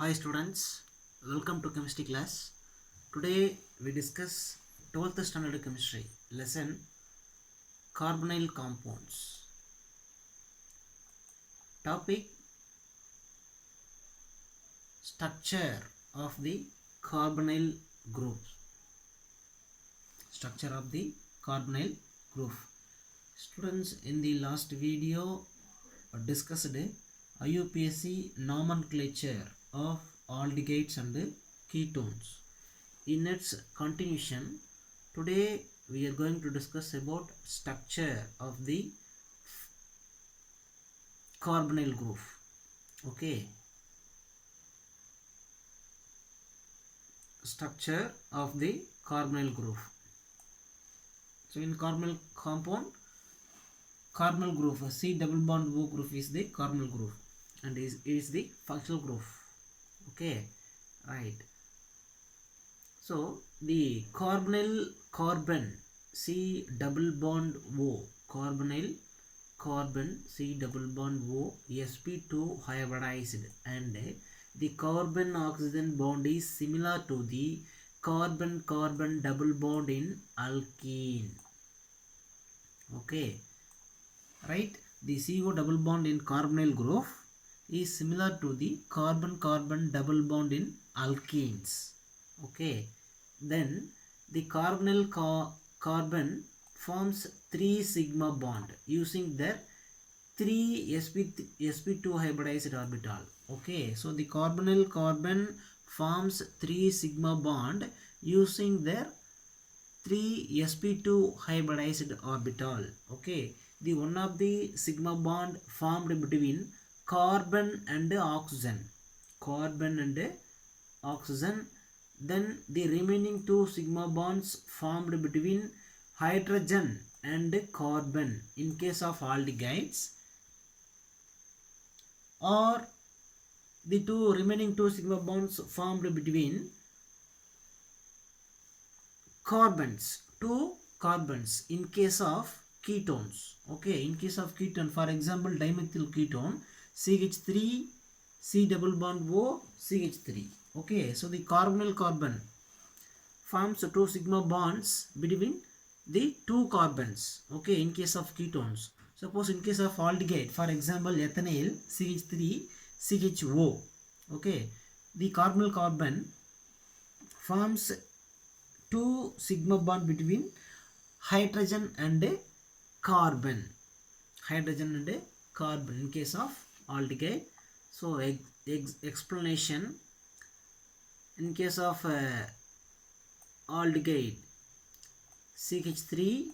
Hi students, welcome to chemistry class. Today we discuss 12th standard chemistry lesson carbonyl compounds. Topic structure of the carbonyl group. Structure of the carbonyl group. Students, in the last video discussed IUPAC nomenclature of aldehydes and ketones. In its continuation, today we are going to discuss about structure of the carbonyl group. Okay, structure of the carbonyl group. So in carbonyl compound, carbonyl group C double bond O group is the carbonyl group and is the functional group. Okay, right. So the carbonyl carbon C double bond O, carbonyl carbon C double bond O, sp2 hybridized, and the carbon oxygen bond is similar to the carbon carbon double bond in alkene. Okay, right. The CO double bond in carbonyl group is similar to the carbon carbon double bond in alkenes. Okay, then the carbonyl carbon forms 3 sigma bond using their 3 sp2 hybridized orbital. Okay, so the carbonyl carbon forms 3 sigma bond using their 3 sp2 hybridized orbital. Okay, the one of the sigma bond formed between carbon and oxygen. Carbon and oxygen. Then the remaining 2 sigma bonds formed between hydrogen and carbon in case of aldehydes, or the remaining 2 sigma bonds formed between carbons, 2 carbons in case of ketones. Okay, in case of ketone, for example dimethyl ketone CH3 C double bond O CH3. Okay, so the carbonyl carbon forms 2 sigma bonds between the 2 carbons. Okay, in case of ketones. Suppose in case of aldehyde, for example ethanol CH3 CHO. Okay, the carbonyl carbon forms 2 sigma bond between hydrogen and carbon. Hydrogen and carbon in case of aldehyde. So explanation, in case of aldehyde CH3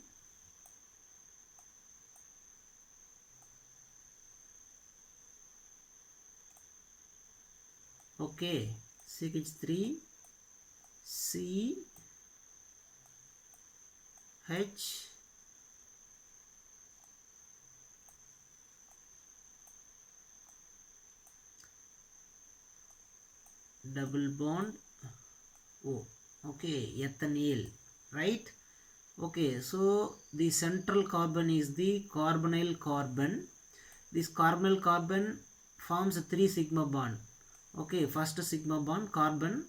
okay, CH3 C H double bond O. Okay, ethanol, right? Okay, so the central carbon is the carbonyl carbon. This carbonyl carbon forms 3 sigma bond. Okay, first sigma bond carbon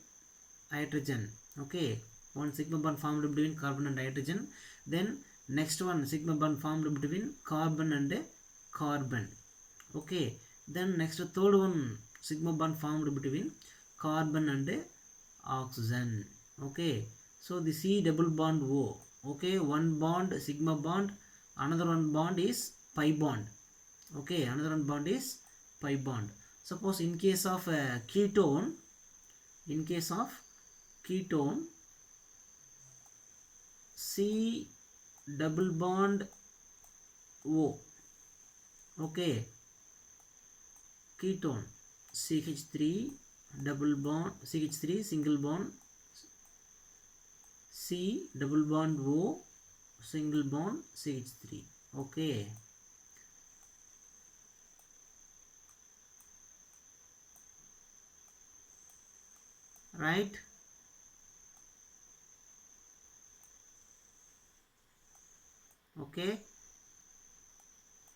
hydrogen. Okay, one sigma bond formed between carbon and hydrogen. Then next one sigma bond formed between carbon and carbon. Okay, then next third one sigma bond formed between carbon and oxygen. Okay, so the C double bond O. Okay, one bond sigma bond, another one bond is pi bond. Okay, another one bond is pi bond. Suppose in case of ketone, in case of ketone C double bond O. Okay, ketone CH3 double bond, CH3 single bond, C double bond O single bond CH3. Okay, right. Okay,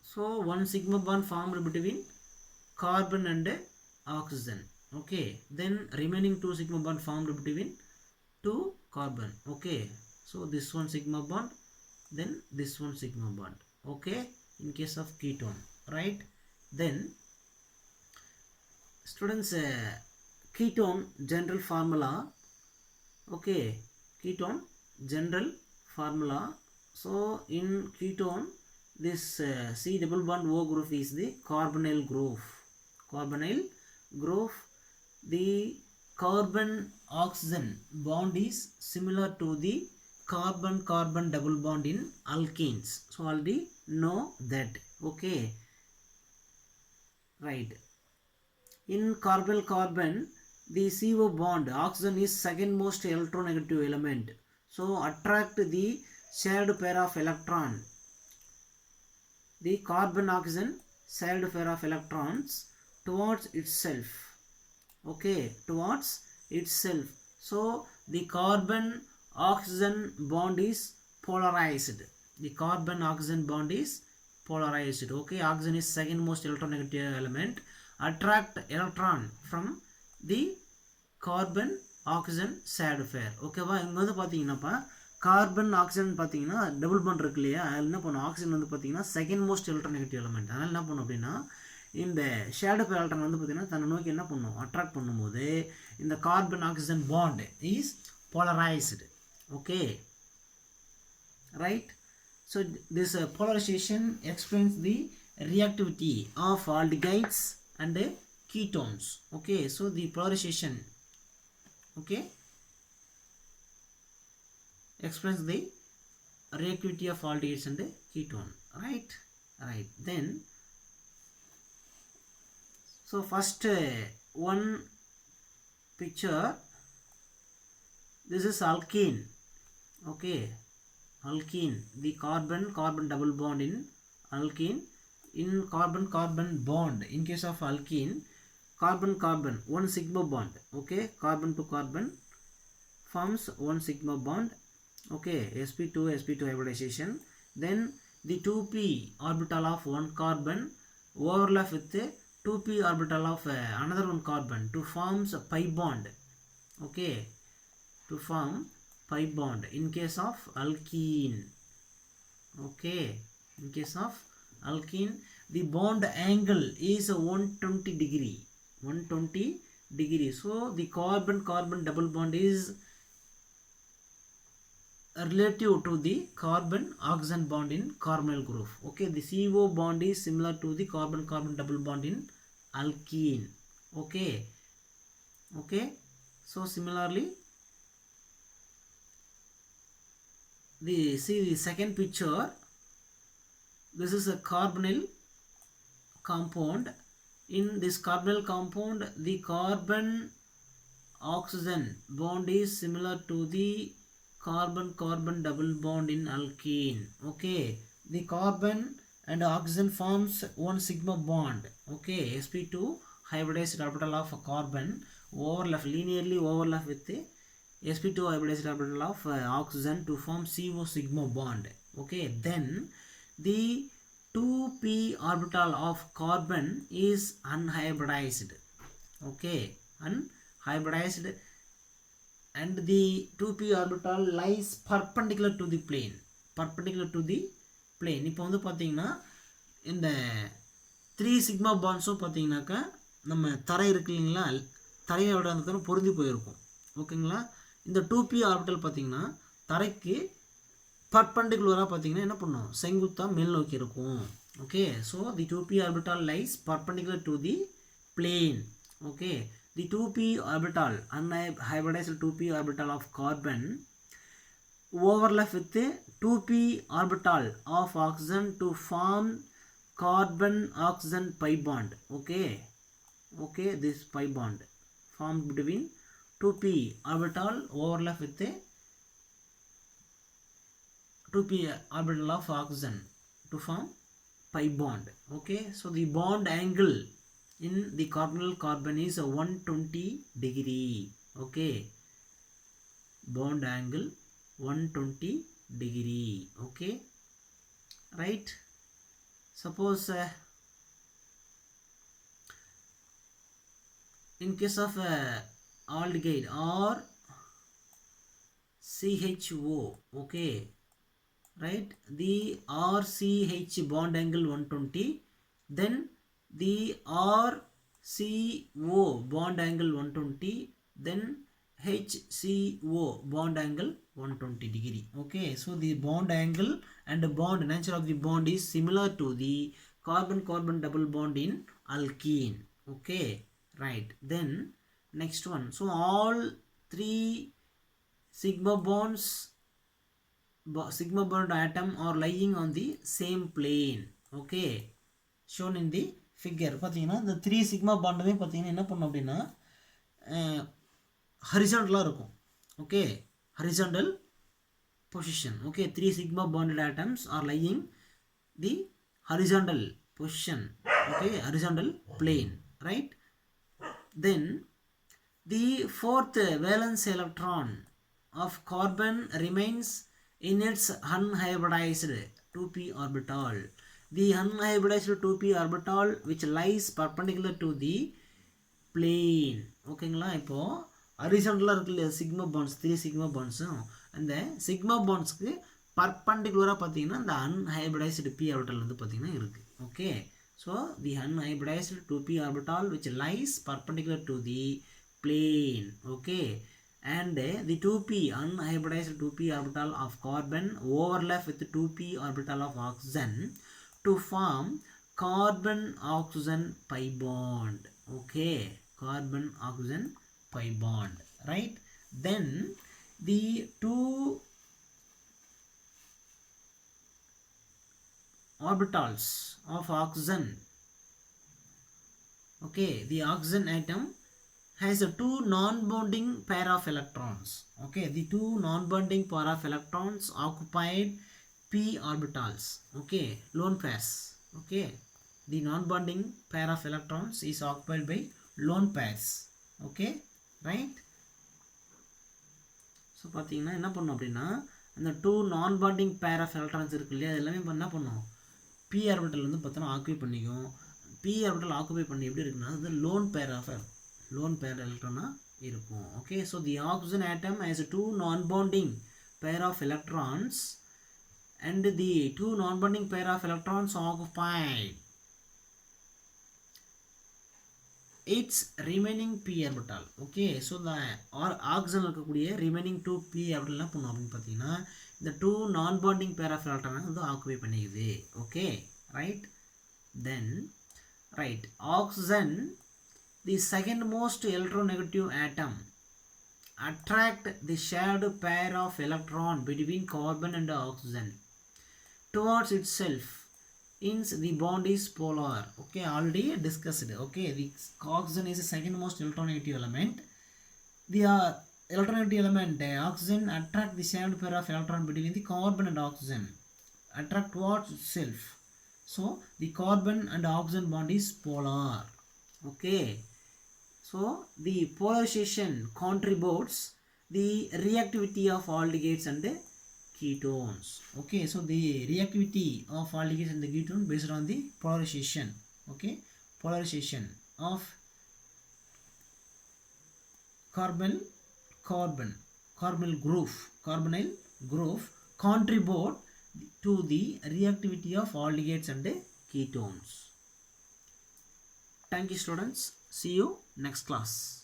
so one sigma bond formed between carbon and oxygen. Okay, then remaining 2 sigma bond formed between 2 carbon. Okay, so this one sigma bond, then this one sigma bond. Okay, in case of ketone, right? Then students, ketone general formula. Okay, ketone general formula. So in ketone, this C double bond O group is the carbonyl group. Carbonyl group. The carbon oxygen bond is similar to the carbon carbon double bond in alkenes. So already know that. Okay, right? In carbonyl carbon, the CO bond oxygen is second most electronegative element, so attract the shared pair of electron. The carbon oxygen shared pair of electrons towards itself. Okay, towards itself. So the carbon oxygen bond is polarized. The carbon oxygen bond is polarized. Okay, oxygen is second most electronegative element, attract electron from the carbon oxygen shared pair. ஓகேவா, இங்கே வந்து பார்த்தீங்கன்னாப்பா carbon oxygen பார்த்தீங்கன்னா double bond இருக்கு இல்லையா, அதில் என்ன பண்ணும், oxygen வந்து பார்த்தீங்கன்னா செகண்ட் மோஸ்ட் எலக்ட்ரோநெகட்டிவ் எலமெண்ட். அதனால் என்ன பண்ணும் அப்படின்னா, இந்த ஷேடோ பேர் எலக்ட்ரான் வந்து பார்த்தீங்கன்னா தன்னை நோக்கி என்ன பண்ணும், அட்ராக்ட் பண்ணும்போது இந்த carbon oxygen bond is polarized. Okay, right? So this polarization explains the reactivity of aldehydes and ketones. Okay, so the polarization, okay, explains the reactivity of aldehydes and ketone, right? Right, then so first one picture, this is alkene. Okay, alkene, the carbon carbon double bond in alkene. In carbon carbon bond, in case of alkene, carbon carbon one sigma bond. Okay, carbon to carbon forms one sigma bond. Okay, sp2 sp2 hybridization. Then the 2p orbital of one carbon overlap with the 2p orbital of another one carbon to forms a pi bond. Okay, to form pi bond in case of alkene. Okay, in case of alkene, the bond angle is 120 degree. 120 degree. So the carbon carbon double bond is relative to the carbon oxygen bond in carbonyl group. Okay, the CO bond is similar to the carbon carbon double bond in alkene. Okay, okay, so similarly see the second picture, this is a carbonyl compound. In this carbonyl compound, the carbon oxygen bond is similar to the carbon carbon double bond in alkene. Okay, the carbon and oxygen forms one sigma bond. Okay, sp2 hybridized orbital of a carbon overlap, linearly overlap with the sp2 hybridized orbital of oxygen to form CO sigma bond. Okay, then the 2p orbital of carbon is unhybridized. Okay, unhybridized, and the 2p orbital lies perpendicular to the plane. Perpendicular to the plane. இப்போ வந்து பார்த்தீங்கன்னா இந்த 3 sigma பாண்ட்ஸும் பார்த்தீங்கன்னாக்கா நம்ம தரை இருக்கு இல்லைங்களா, தரையோட அந்த பொருந்தி போயிருக்கும். ஓகேங்களா, இந்த 2p ஆர்பிட்டல் பார்த்தீங்கன்னா தரைக்கு பர்பண்டிகுலராக பார்த்தீங்கன்னா என்ன பண்ணும், செங்குத்தாக மேல் நோக்கி இருக்கும். Okay, so the 2p orbital lies perpendicular to the plane. Okay, the 2p orbital, unhybridized 2p orbital of carbon overlap with the 2p orbital of oxygen to form carbon oxygen pi bond. Okay, okay, this pi bond formed between 2p orbital overlap with the 2p orbital of oxygen to form pi bond. Okay, so the bond angle in the carbonyl carbon is 120 degree. Okay, bond angle 120 degree. Okay, right? Suppose in case of aldehyde or CHO, okay, right, the RCH bond angle 120, then the RCO bond angle 120, then HCO bond angle 120 degree. Okay, so the bond angle and the bond nature of the bond is similar to the carbon-carbon double bond in alkene. Okay, right. Then next one. So all three sigma bonds, sigma bond atom are lying on the same plane. Okay, shown in the figure. பார்த்தீங்கன்னா இந்த 3 sigma bondமே பார்த்தீங்கன்னா என்ன பண்ணும் அப்படின்னா ஹரிசாண்டலாக இருக்கும். Okay, horizontal position. Okay, 3 sigma bonded atoms are lying the horizontal position. Okay, horizontal plane, right? Then the fourth valence electron of carbon remains in its unhybridized 2p orbital. The unhybridized 2p orbital which lies perpendicular to the plane. ஓகேங்களா, இப்போ ஹரிசாண்டலாக இருக்கு இல்லையா sigma bonds, 3 sigma பாண்ட்ஸும் அந்த sigma பாண்ட்ஸ்க்கு பர்பண்டிகுலராக பார்த்தீங்கன்னா இந்த அன்ஹைபிரைஸ்டு B orbital வந்து பார்த்தீங்கன்னா இருக்குது. Okay, so the unhybridized 2p orbital which lies perpendicular to the plane. Okay, and the 2p unhybridized 2p orbital of carbon overlap with the 2p orbital of oxygen to form carbon oxygen pi bond. Okay, carbon oxygen pi bond, right? Then the two orbitals of oxygen, okay, the oxygen atom has a two non-bonding pair of electrons. Okay, the two non-bonding pair of electrons occupied p orbitals. Okay, lone pairs. Okay, the non-bonding pair of electrons is occupied by lone pairs. Okay, right? So பார்த்தீங்கன்னா என்ன பண்ணும் அப்படின்னா அந்த two non bonding pair of electrons இருக்கு இல்லையா, அது எல்லாமே என்ன பண்ணும், பி ஆர்பிட்டல் வந்து பார்த்தோன்னா ஆக்குபை பண்ணிக்கும். பி ஆர்பிட்டல் ஆக்குபை பண்ணி எப்படி இருக்குன்னா அது லோன் பேர் எலக்ட்ரானாக இருக்கும். Okay, so the oxygen atom has two non bonding pair of electrons and the two non-bonding pair of electrons occupied its remaining p orbital. Okay, so the oxygen இருக்கக்கூடிய remaining 2 p orbital என்ன பண்ணும் அப்படின்னு பார்த்தீங்கன்னா இந்த 2 non-bonding pair of electrons வந்து occupy பண்ணிக்குது. Okay, right. Then right, oxygen, the second most electronegative atom, attract the shared pair of electron between carbon and oxygen towards itself since the bond is polar. Okay, already discussed. Okay, the oxygen is the second most electronegative element. The electronegative element oxygen attract the shared pair of electron between the carbon and oxygen, attract towards itself. So the carbon and oxygen bond is polar. Okay, so the polarization contributes the reactivity of aldehydes and ketones. Okay, so the reactivity of aldehydes and the ketone based on the polarization. Okay, polarization of carbonyl group contribute to the reactivity of aldehydes and ketones. Thank you students, see you next class.